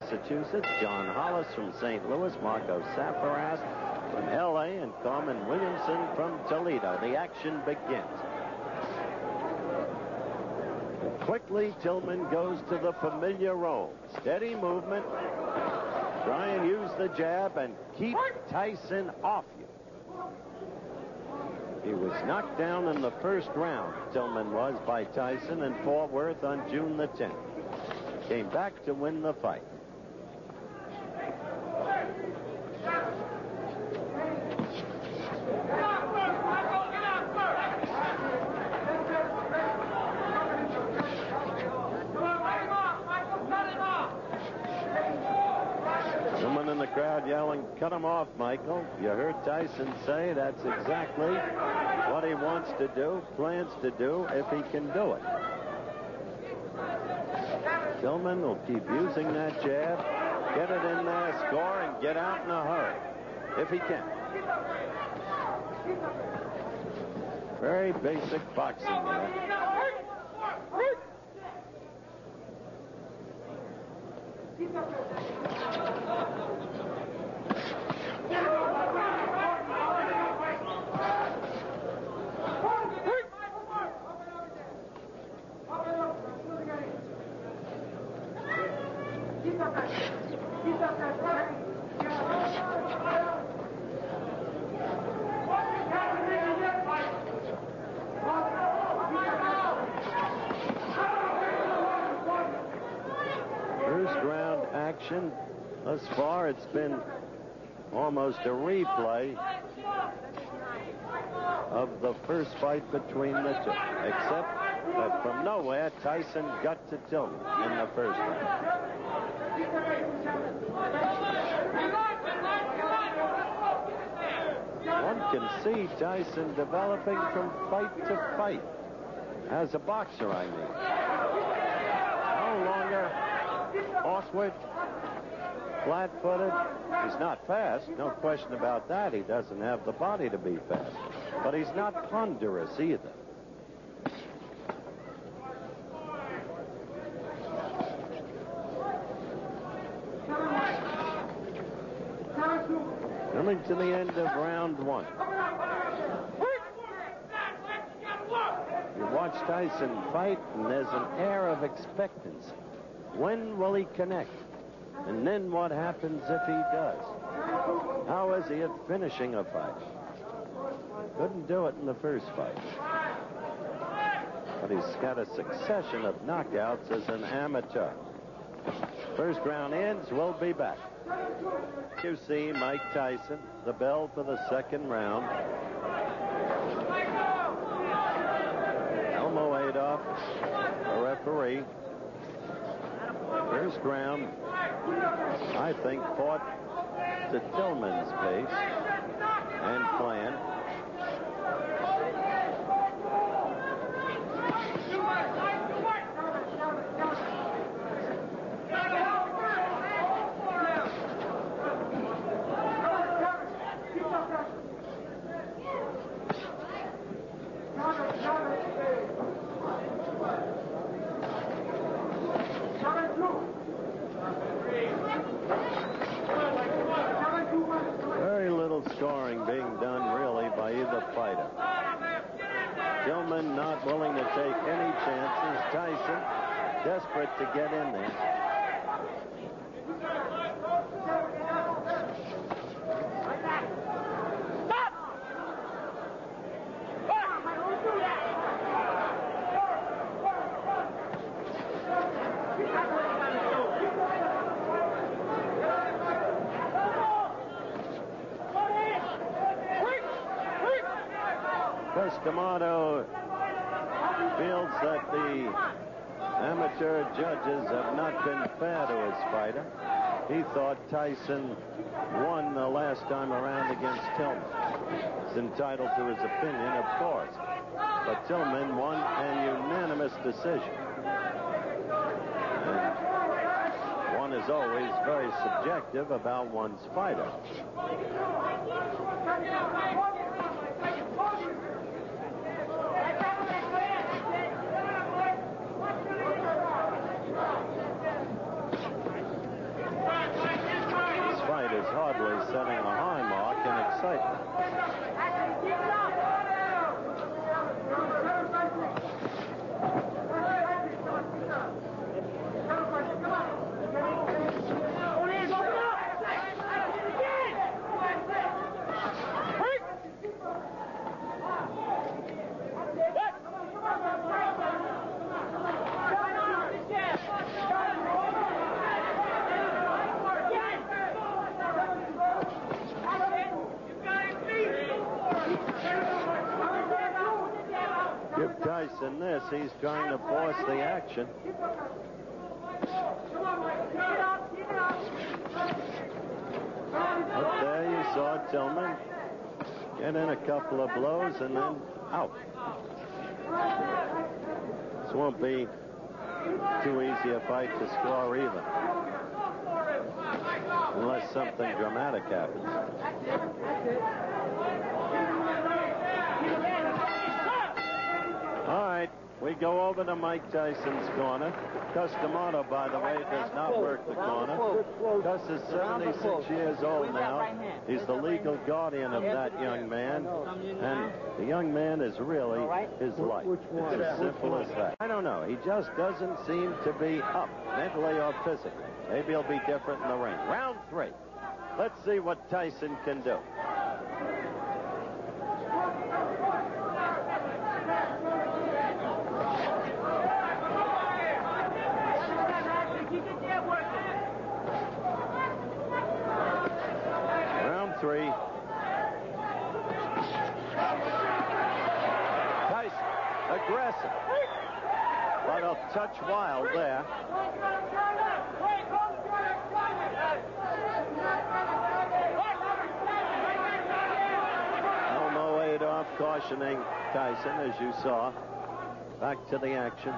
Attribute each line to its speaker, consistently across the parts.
Speaker 1: Massachusetts, John Hollis from St. Louis, Marco Safaras from L.A., and Carmen Williamson from Toledo. The action begins. And quickly, Tillman goes to the familiar role. Steady movement. Try and use the jab and keep Tyson off you. He was knocked down in the first round, Tillman was, by Tyson in Fort Worth on June the 10th. Came back to win the fight. Someone in the crowd yelling, "Cut him off, Michael." You heard Tyson say that's exactly what he wants to do, plans to do, if he can do it. Tillman will keep using that jab, get it in there, score, and get out in a hurry, if he can. Very basic boxing there. First round action. Thus far, it's been almost a replay of the first fight between the two, except that from nowhere, Tyson got to Tillman in the first round. One can see Tyson developing from fight to fight. As a boxer, I mean. No longer awkward, flat-footed. He's not fast, no question about that. He doesn't have the body to be fast. But he's not ponderous either. Coming to the end of round one. You watch Tyson fight, and there's an air of expectancy. When will he connect? And then what happens if he does? How is he at finishing a fight? Couldn't do it in the first fight. But he's got a succession of knockouts as an amateur. First round ends. We'll be back. You see Mike Tyson, the bell for the second round. Elmo Adolph, the referee. First round, I think, fought to Tillman's pace and plan. Very little scoring being done, really, by either fighter. Tillman not willing to take any chances. Tyson desperate to get in there. D'Amato feels that the amateur judges have not been fair to his fighter. He thought Tyson won the last time around against Tillman. He's entitled to his opinion, of course. But Tillman won an unanimous decision. And one is always very subjective about one's fighter. probably setting a high mark in excitement. Give Tyson this. He's trying to force the action. But there you saw Tillman get in a couple of blows and then out. This won't be too easy a fight to score either, unless something dramatic happens. All right, we go over to Mike Tyson's corner. Cus D'Amato, by the way, does not work the corner. Cus is 76 years old now. He's the legal guardian of that young man. And the young man is really his life. It's as simple as that. I don't know. He just doesn't seem to be up, mentally or physically. Maybe he'll be different in the ring. Round 3. Let's see what Tyson can do. Round 3. Tyson, aggressive, but a touch wild there. Elmo Adolph cautioning Tyson, as you saw. Back to the action.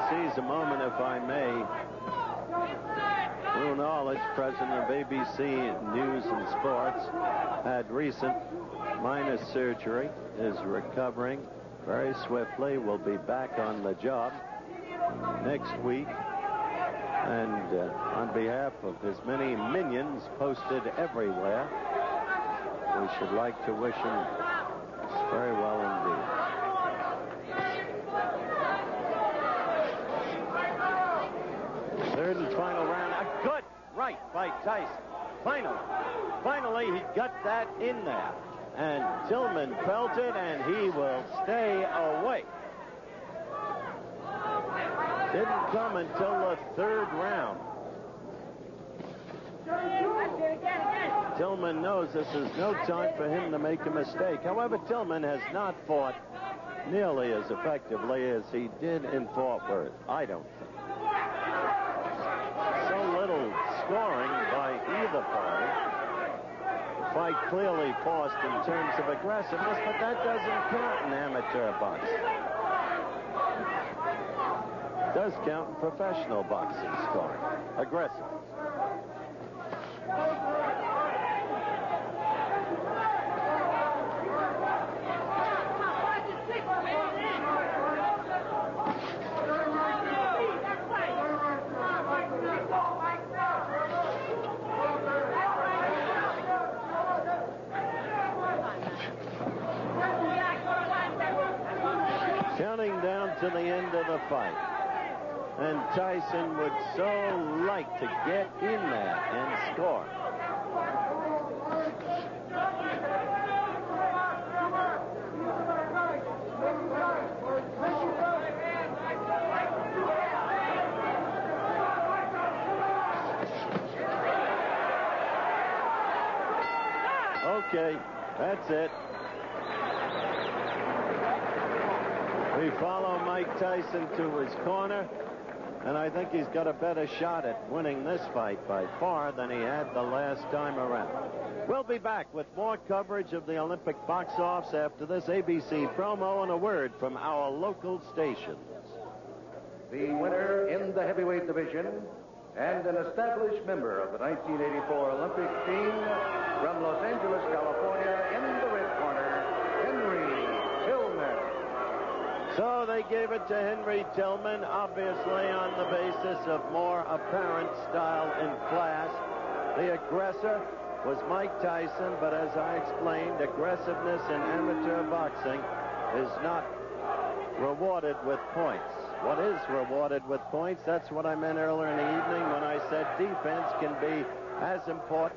Speaker 1: Seize a moment, if I may. Lou Knowledge, president of ABC News and Sports, had recent minor surgery, is recovering very swiftly, will be back on the job next week. And on behalf of his many minions posted everywhere, we should like to wish him very well indeed. Third and final round. A good right by Tyson. Finally, he got that in there. And Tillman felt it, and he will stay away. Didn't come until the 3rd round. Tillman knows this is no time for him to make a mistake. However, Tillman has not fought nearly as effectively as he did in Fort Worth, I don't think. So little scoring by either party. The fight clearly forced in terms of aggressiveness, but that doesn't count in amateur boxing. It does count in professional boxing scoring. Aggressive. Counting down to the end of the fight. And Tyson would so like to get in there and score. Okay, that's it. We follow Mike Tyson to his corner, and I think he's got a better shot at winning this fight by far than he had the last time around. We'll be back with more coverage of the Olympic box-offs after this ABC promo and a word from our local stations.
Speaker 2: The winner in the heavyweight division and an established member of the 1984 Olympic team from Los Angeles, California, in the red corner,
Speaker 1: So they gave it to Henry Tillman, obviously on the basis of more apparent style and class. The aggressor was Mike Tyson, but as I explained, aggressiveness in amateur boxing is not rewarded with points. What is rewarded with points? That's what I meant earlier in the evening when I said defense can be as important